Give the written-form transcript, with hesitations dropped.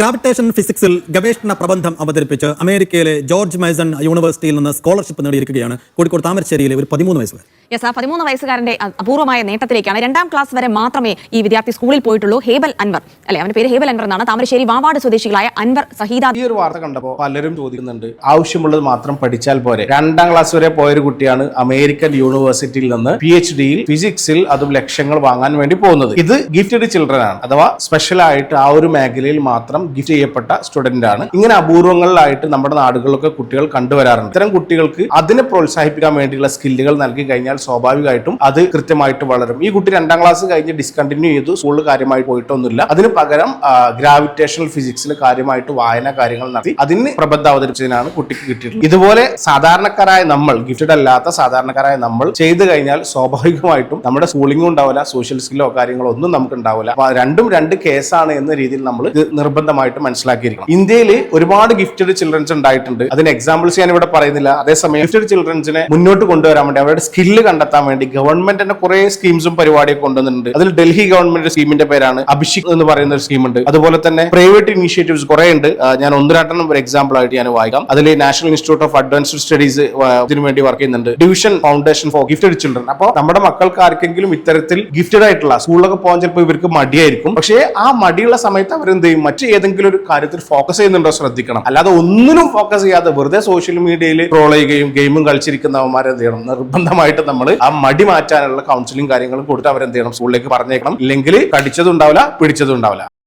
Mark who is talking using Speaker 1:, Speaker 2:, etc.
Speaker 1: Gravitation ഫിസിക്സിൽ ഗവേഷണ പ്രബന്ധം അവതരിപ്പിച്ച് അമേരിക്കയിലെ ജോർജ് മൈസൺ യൂണിവേഴ്സിറ്റിയിൽ നിന്ന് സ്കോളർഷിപ്പ് നേടിയിരിക്കുകയാണ് കോഴിക്കോട് താമരശ്ശേരിയിലെ ഒരു 13 വയസ്സുകാരൻ.
Speaker 2: യെസ്, ആ 13 വയസ്സുകാരന്റെ അപൂർവമായ നേട്ടത്തിലേക്കാണ്. 2ാം ക്ലാസ് വരെ മാത്രമേ ഈ വിദ്യാർത്ഥി സ്കൂളിൽ പോയിട്ടുള്ളൂ. ഹേബൽ അൻവർ അല്ലെ, അവന്റെ പേര് ഹേബൽ അൻവർ എന്നാണ്. താമരശ്ശേരി വാവാട് സ്വദേശികളായ അൻവർ സഹീദ.
Speaker 3: ഈ ഒരു വാർത്ത കണ്ടപ്പോൾ പലരും ചോദിക്കുന്നുണ്ട്, ആവശ്യമുള്ളത് മാത്രം പഠിച്ചാൽ പോരെ? 2ാം ക്ലാസ് വരെ പോയൊരു കുട്ടിയാണ് അമേരിക്കൻ യൂണിവേഴ്സിറ്റിയിൽ നിന്ന് PhD ഫിസിക്സിൽ അതും ലക്ഷങ്ങൾ വാങ്ങാൻ വേണ്ടി പോകുന്നത്. ഇത് ഗിഫ്റ്റഡ് ചിൽഡ്രൻ ആണ്, അഥവാ സ്പെഷ്യൽ ആയിട്ട് ആ ഒരു മേഖലയിൽ മാത്രം ഗിഫ്റ്റ് ചെയ്യപ്പെട്ട സ്റ്റുഡന്റ് ആണ്. ഇങ്ങനെ അപൂർവങ്ങളിലായിട്ട് നമ്മുടെ നാടുകളിലൊക്കെ കുട്ടികൾ കണ്ടുവരാറുണ്ട്. ഇത്തരം കുട്ടികൾക്ക് അതിനെ പ്രോത്സാഹിപ്പിക്കാൻ വേണ്ടിയുള്ള സ്കില്ലുകൾ നൽകി കഴിഞ്ഞാൽ സ്വാഭാവികമായിട്ടും അത് കൃത്യമായിട്ട് വളരും. ഈ കുട്ടി 2ാം ക്ലാസ് കഴിഞ്ഞ് ഡിസ്കണ്ടിന്യൂ ചെയ്തു, സ്കൂളിൽ കാര്യമായി പോയിട്ടൊന്നുമില്ല. അതിന് പകരം ഗ്രാവിറ്റേഷണൽ ഫിസിക്സിൽ കാര്യമായിട്ട് വായന കാര്യങ്ങൾ നടത്തി അതിന് പ്രബന്ധം അവതരിപ്പിച്ചതിനാണ് കുട്ടിക്ക് കിട്ടിയിട്ടുള്ളത്. ഇതുപോലെ സാധാരണക്കാരായ നമ്മൾ, ഗിഫ്റ്റഡ് അല്ലാത്ത സാധാരണക്കാരായ നമ്മൾ ചെയ്തു കഴിഞ്ഞാൽ സ്വാഭാവികമായിട്ടും നമ്മുടെ സ്കൂളിംഗും ഉണ്ടാവില്ല, സോഷ്യൽ സ്കില്ലോ കാര്യങ്ങളോ ഒന്നും നമുക്ക് ഉണ്ടാവില്ല. അപ്പൊ രണ്ടും രണ്ട് കേസാണ് എന്ന രീതിയിൽ നമ്മൾ ഇത് നിർബന്ധമായിട്ട് മനസ്സിലാക്കിയിരിക്കണം. ഇന്ത്യയിൽ ഒരുപാട് ഗിഫ്റ്റഡ് ചിൽഡ്രൻസ് ഉണ്ടായിട്ടുണ്ട്. അതിന് എക്സാമ്പിൾസ് ഞാൻ ഇവിടെ പറയുന്നില്ല. അതേസമയം ഗിഫ്റ്റഡ് ചിൽഡ്രൻസിനെ മുന്നോട്ട് കൊണ്ടുവരാൻ വേണ്ടി, അവരുടെ സ്കില്ല് കണ്ടെത്താൻ വേണ്ടി ഗവൺമെന്റ് തന്നെ കുറെ സ്കീംസും പരിപാടിയൊക്കെ കൊണ്ടുവന്നിട്ടുണ്ട്. അതിൽ ഡൽഹി ഗവൺമെന്റ് സ്കീമിന്റെ പേരാണ് അഭിഷിക് എന്ന് പറയുന്ന ഒരു സ്കീം ഉണ്ട്. അതുപോലെ തന്നെ പ്രൈവറ്റ് ഇനിഷ്യേറ്റീവ്സ് കുറെ ഉണ്ട്. ഞാൻ 1-2 ഒരു എക്സാമ്പിൾ ആയിട്ട് ഞാൻ വായിക്കാം. അതിൽ national institute of advanced studies ഇതിനു വേണ്ടി വർക്ക് ചെയ്യുന്നുണ്ട്. Division foundation four gifted children. അപ്പോൾ നമ്മുടെ മക്കൾക്ക് ആർക്കെങ്കിലും ഇത്തരത്തിൽ ഗിഫ്റ്റഡ് ആയിട്ടുള്ള സ്കൂളിലൊക്കെ പോകാൻ ചിലപ്പോൾ ഇവർക്ക് മടിയായിരിക്കും. പക്ഷേ ആ മടിയുള്ള സമയത്ത് അവരെന്ത് ചെയ്യും, മറ്റു ഏതെങ്കിലും ഒരു കാര്യത്തിൽ ഫോക്കസ് ചെയ്യുന്നുണ്ടോ ശ്രദ്ധിക്കണം. അല്ലാതെ ഒന്നിനും ഫോക്കസ് ചെയ്യാതെ വെറുതെ സോഷ്യൽ മീഡിയയിൽ ട്രോൾ ചെയ്യുകയും ഗെയിമും കളിച്ചിരിക്കുന്നവന്മാരെ എന്ത് ചെയ്യണം, നിർബന്ധമായിട്ട് നമ്മൾ ആ മടി മാറ്റാനുള്ള കൗൺസിലിംഗ് കാര്യങ്ങളും കൊടുത്ത് അവരെന്ത് ചെയ്യണം, സ്കൂളിലേക്ക് പറഞ്ഞേക്കണം. ഇല്ലെങ്കിൽ കടിച്ചതും ഉണ്ടാവില്ല, പിടിച്ചതും ഉണ്ടാവില്ല.